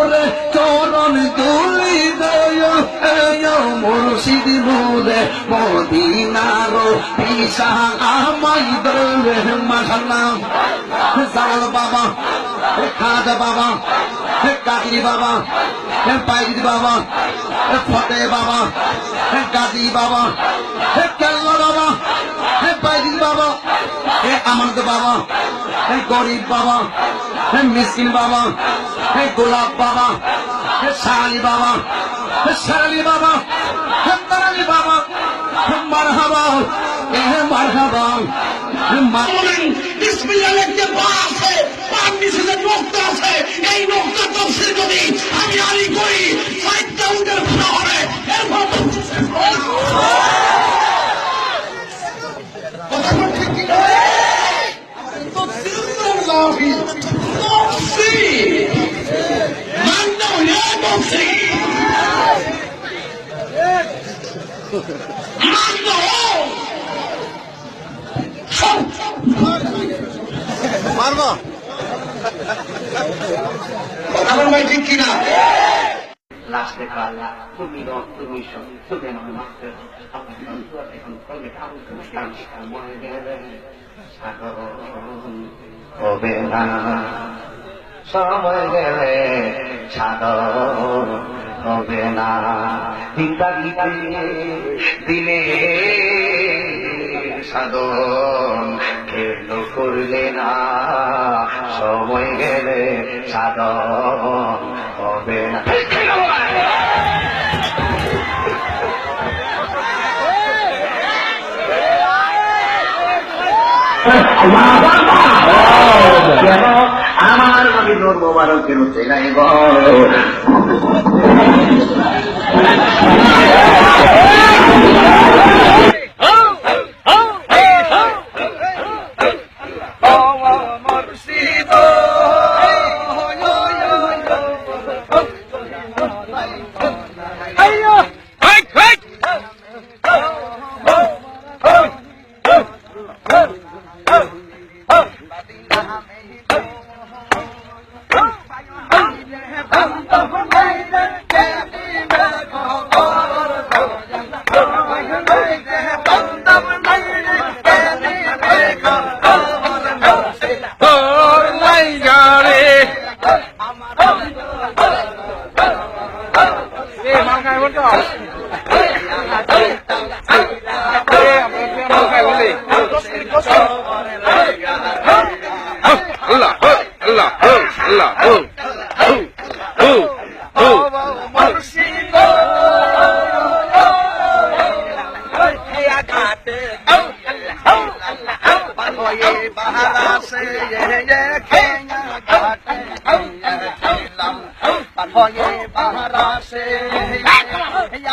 মোরে চরণ তুলি দেয় মুর্শিদ মোরে মদিনার পিসা আমায় দরে মাশাআল্লাহ জালাল বাবা খাজা বাবা কাদির বাবা পাইজি বাবা ফতে বাবা কাদি বাবা কেল্লা বাবা পাইজি বাবা আমানত বাবা গরিব বাবা মিসকিন বাবা গোলাপ বাবা শালি বাবা শালি বাবা তারালি বাবা মারহাবা মারহাবা বিসমিল্লাহ লিখতে পাওয়া আছে পান নিচে যে নোকতা আছে এই নোকতা তফসির যদি আমি আলী করি 60টা উটের ঘোড়া হবে এরপর মারবো আমার ভাই ঠিক কিনা লাস্টে পাল্লা তুমি তুমি শুধু মাস্টার এখন মনে গেলে হবে না সময় গেলে সাধন হবে না জিন্দাগিতে দিলে সাধন কেন করলে না সময় গেলে সাধন হবে না আমার নবী নূর মোবারক কেন চেনাই গো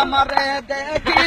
আমারে দেখি